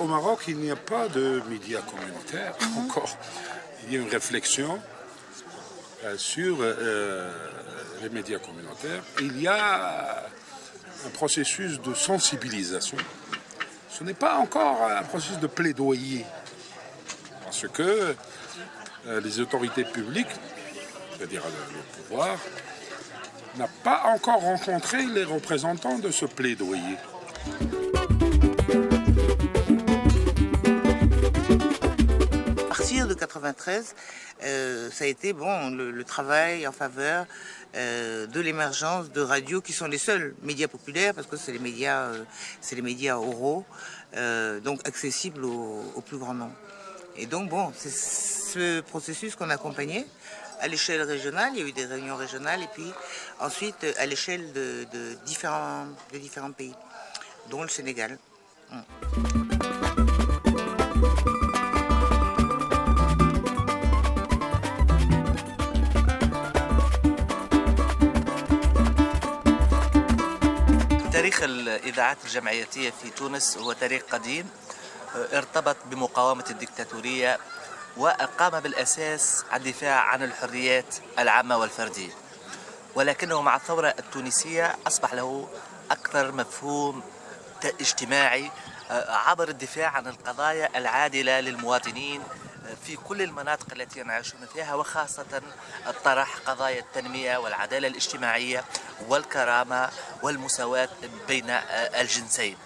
Au Maroc, il n'y a pas de médias communautaires encore. Il y a une réflexion sur les médias communautaires. Il y a un processus de sensibilisation. Ce n'est pas encore un processus de plaidoyer. Parce que les autorités publiques, c'est-à-dire le pouvoir, n'a pas encore rencontré les représentants de ce plaidoyer. De 93, ça a été le travail en faveur de l'émergence de radios qui sont les seuls médias populaires, parce que c'est les médias oraux, donc accessibles au plus grand nombre. Et donc c'est ce processus qu'on accompagnait à l'échelle régionale. Il y a eu des réunions régionales et puis ensuite à l'échelle de différents pays, dont le Sénégal. تاريخ الإذاعات الجمعياتية في تونس هو تاريخ قديم ارتبط بمقاومة الدكتاتورية وقام بالأساس على الدفاع عن الحريات العامة والفردية، ولكنه مع الثورة التونسية أصبح له أكثر مفهوم اجتماعي عبر الدفاع عن القضايا العادلة للمواطنين في كل المناطق التي يعيشون فيها، وخاصة طرح قضايا التنمية والعدالة الاجتماعية والكرامة والمساواة بين الجنسين.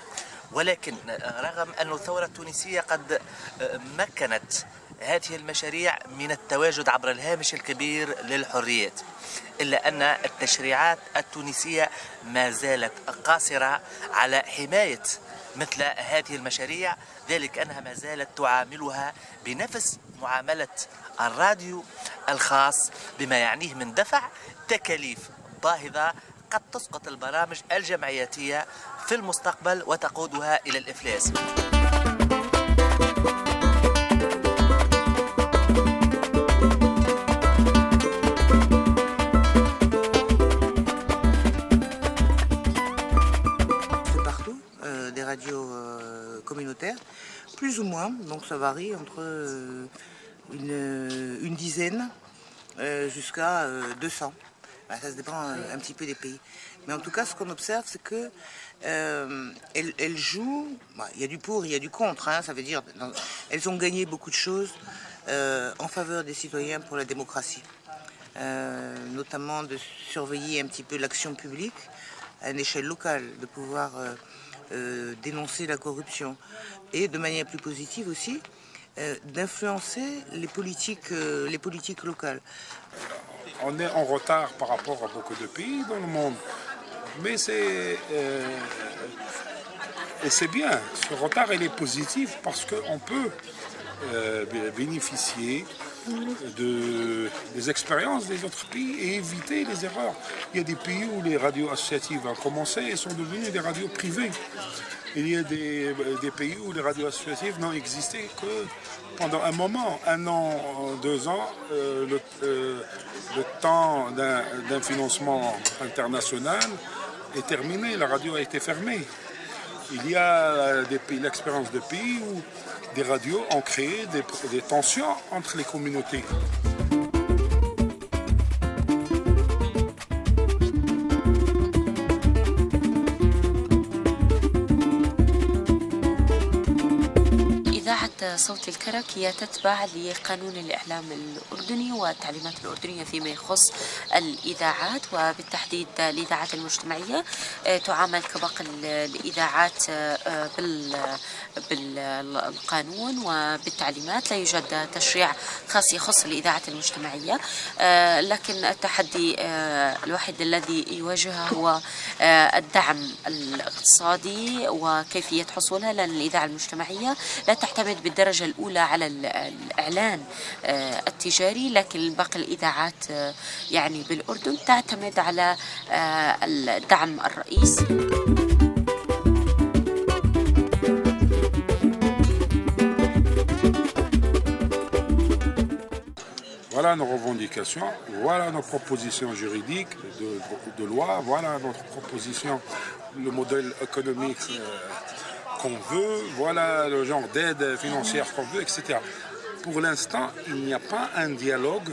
ولكن رغم أن الثورة التونسية قد مكنت هذه المشاريع من التواجد عبر الهامش الكبير للحريات، إلا أن التشريعات التونسية ما زالت قاصرة على حماية مثل هذه المشاريع، ذلك أنها ما زالت تعاملها بنفس معاملة الراديو الخاص، بما يعنيه من دفع تكاليف باهظة قد تسقط البرامج الجمعياتية في المستقبل وتقودها إلى الإفلاس. Des radios communautaires, plus ou moins, donc ça varie entre une dizaine jusqu'à 200. Ça se dépend un petit peu des pays. Mais en tout cas, ce qu'on observe, c'est que elles jouent. Il y a du pour, il y a du contre. Ça veut dire, elles ont gagné beaucoup de choses en faveur des citoyens pour la démocratie, notamment de surveiller un petit peu l'action publique à une échelle locale, de pouvoir dénoncer la corruption et de manière plus positive aussi d'influencer les politiques locales. On est en retard par rapport à beaucoup de pays dans le monde, mais c'est bien. Ce retard il est positif parce qu'on peut bénéficier des expériences des autres pays et éviter les erreurs. Il y a des pays où les radios associatives ont commencé et sont devenues des radios privées. Il y a des pays où les radios associatives n'ont existé que pendant un moment, 1 an, 2 ans, le temps d'un financement international est terminé, la radio a été fermée. Il y a l'expérience de pays où des radios ont créé des tensions entre les communautés. صوت الكرك هي تتبع لقانون الإعلام الأردني والتعليمات الأردنية فيما يخص الإذاعات، وبالتحديد الإذاعات المجتمعية تعامل كباقي الإذاعات بالقانون وبالتعليمات. لا يوجد تشريع خاص يخص الإذاعات المجتمعية، لكن التحدي الوحيد الذي يواجهه هو الدعم الاقتصادي وكيفية حصولها، لأن الإذاعة المجتمعية لا تعتمد بالدرجة الأولى على الإعلان التجاري، لكن باقي الإذاعات يعني بالأردن تعتمد على الدعم الرئيسي. voilà nos revendications, voilà nos propositions juridiques de loi, voilà notre proposition, le modèle économique qu'on veut, voilà le genre d'aide financière qu'on veut, etc. Pour l'instant, il n'y a pas un dialogue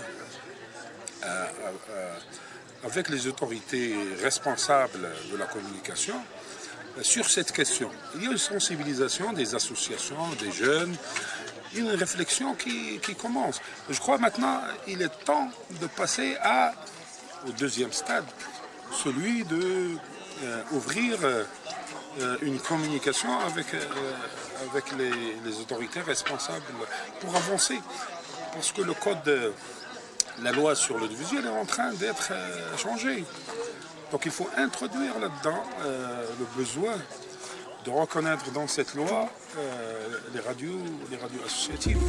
avec les autorités responsables de la communication sur cette question. Il y a une sensibilisation des associations, des jeunes, une réflexion qui commence. Je crois maintenant il est temps de passer au deuxième stade, celui d'ouvrir une communication avec les autorités responsables pour avancer. Parce que le code, la loi sur l'audiovisuel est en train d'être changée. Donc il faut introduire là-dedans le besoin de reconnaître dans cette loi les radios associatives.